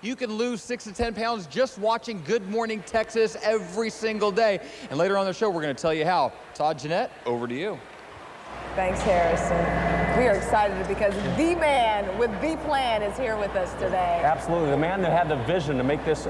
You can lose 6 to 10 pounds just watching Good Morning Texas every single day. And later on the show, we're going to tell you how. Todd, Jeanette, over to you. Thanks, Harrison. We are excited because the man with the plan is here with us today. Absolutely. The man that had the vision to make this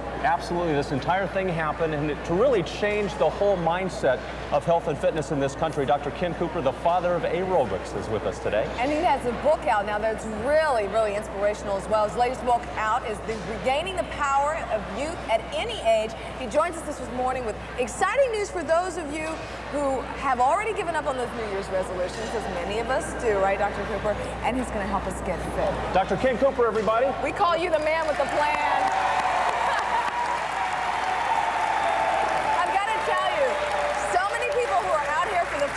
entire thing happen and to really change the whole mindset of health and fitness in this country. Dr. Ken Cooper, the father of aerobics, is with us today. And he has a book out now that's really, really inspirational as well. His latest book out is Regaining the Power of Youth at Any Age. He joins us this morning with exciting news for those of you who have already given up on those New Year's resolutions, as many of us do, right, Dr. Cooper? And he's going to help us get fit. Dr. Ken Cooper, everybody. We call you the man with the plan.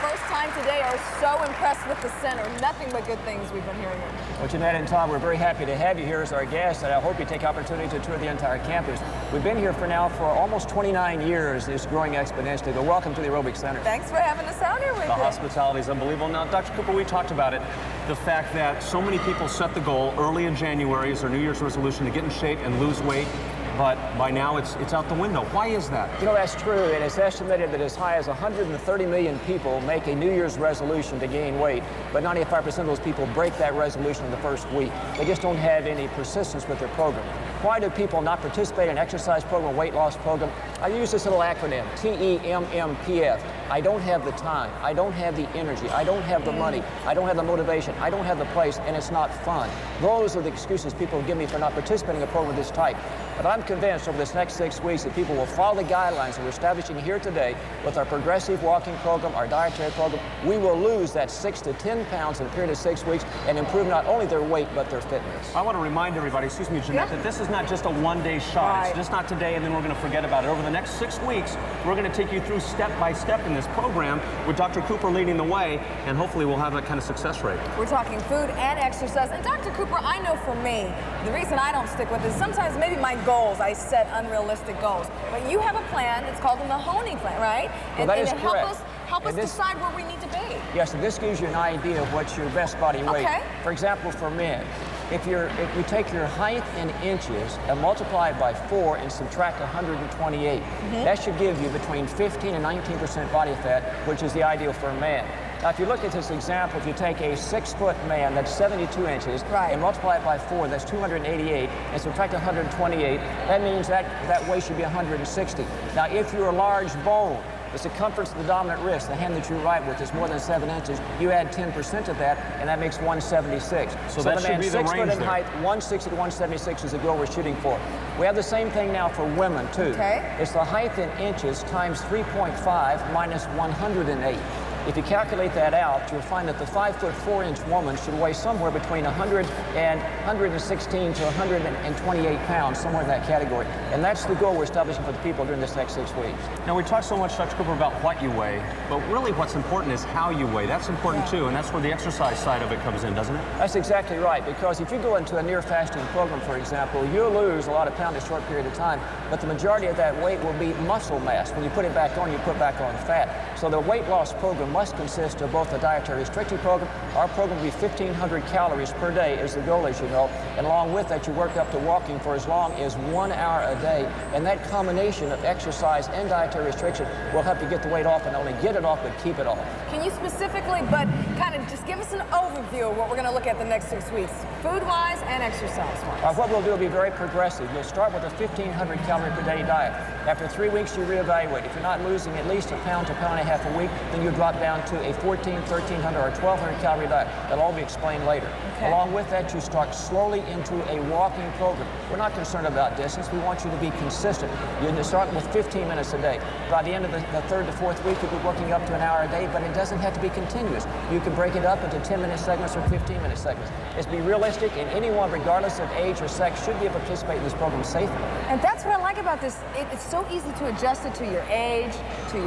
First time today are so impressed with the center. Nothing but good things we've been hearing. Well, Jeanette and Todd, we're very happy to have you here as our guest, and I hope you take opportunity to tour the entire campus. We've been here for almost 29 years. It's growing exponentially, but welcome to the Aerobics Center. Thanks for having us out here with you. The hospitality is unbelievable. Now, Dr. Cooper, we talked about it, the fact that so many people set the goal early in January as their New Year's resolution to get in shape and lose weight. But by now it's out the window. Why is that? You know, that's true, and it's estimated that as high as 130 million people make a New Year's resolution to gain weight, but 95% of those people break that resolution in the first week. They just don't have any persistence with their program. Why do people not participate in an exercise program, weight loss program? I use this little acronym, TEMMPF. I don't have the time, I don't have the energy, I don't have the money, I don't have the motivation, I don't have the place, and it's not fun. Those are the excuses people give me for not participating in a program of this type. But I'm convinced over this next 6 weeks that people will follow the guidelines that we're establishing here today with our progressive walking program, our dietary program. We will lose that 6 to 10 pounds in a period of 6 weeks and improve not only their weight, but their fitness. I want to remind everybody, excuse me, Jeanette, that this is not just a one-day shot. Right. It's just not today and then we're going to forget about it. Over the next 6 weeks, we're going to take you through step by step in this program with Dr. Cooper leading the way, and hopefully we'll have that kind of success rate. We're talking food and exercise. And Dr. Cooper, I know for me, the reason I don't stick with it is sometimes maybe my goals, I set unrealistic goals. But you have a plan, it's called the Mahoney plan, right? Well, that is correct. Help us decide where we need to be. Yes, and this gives you an idea of what's your best body weight. Okay. For example, for men, if you take your height in inches and multiply it by 4 and subtract 128, that should give you between 15 and 19% body fat, which is the ideal for a man. Now, if you look at this example, if you take a 6-foot man, that's 72 inches, and multiply it by 4, that's 288, and subtract 128, that means that weight should be 160. Now, if you're a large bone, the circumference of the dominant wrist, the hand that you write with, is more than 7 inches. You add 10% of that, and that makes 176. So that the should man be the 6 range foot in there. height, 160 to 176 is the goal we're shooting for. We have the same thing now for women, too. Okay. It's the height in inches times 3.5 minus 108. If you calculate that out, you'll find that the 5'4" woman should weigh somewhere between 116 to 128 pounds, somewhere in that category. And that's the goal we're establishing for the people during this next 6 weeks. Now, we talk so much, Dr. Cooper, about what you weigh, but really what's important is how you weigh. That's important too, and that's where the exercise side of it comes in, doesn't it? That's exactly right, because if you go into a near fasting program, for example, you'll lose a lot of pounds in a short period of time, but the majority of that weight will be muscle mass. When you put it back on, you put back on fat. So the weight loss program must consist of both the dietary restricted program. Our program will be 1,500 calories per day is the goal, as you know, and along with that, you work up to walking for as long as 1 hour a day, and that combination of exercise and dietary restriction will help you get the weight off, and not only get it off, but keep it off. Can you specifically, but kind of just give us an overview of what we're going to look at the next 6 weeks, food-wise and exercise-wise? What we'll do will be very progressive. You'll start with a 1,500 calorie per day diet. After 3 weeks, you reevaluate. If you're not losing at least a pound to a pound and a half a week, then you drop down to a 1,300 or 1,200 calorie diet. That'll all be explained later. Okay. Along with that, you start slowly into a walking program. We're not concerned about distance. We want you to be consistent. You start with 15 minutes a day. By the end of the 3rd to 4th week, you'll be working up to an hour a day, but it doesn't have to be continuous. You can break it up into 10-minute segments or 15-minute segments. It's be realistic, and anyone, regardless of age or sex, should be able to participate in this program safely. And that's what I like about this. It's so easy to adjust it to your age, to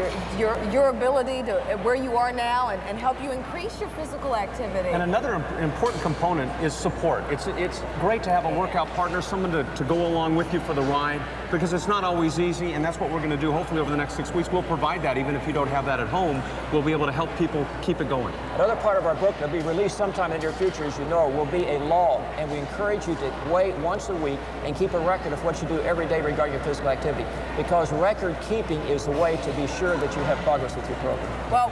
your ability, to where you are now, and help you increase your physical activity. And another important component is support. It's great to have a workout partner, someone to go along with you for the ride. because it's not always easy, and that's what we're going to do hopefully over the next 6 weeks. We'll provide that. Even if you don't have that at home, we'll be able to help people keep it going. Another part of our book that'll be released sometime in the near future, as you know, will be a log, and we encourage you to weigh once a week and keep a record of what you do every day regarding your physical activity, because record keeping is the way to be sure that you have progress with your program. Well,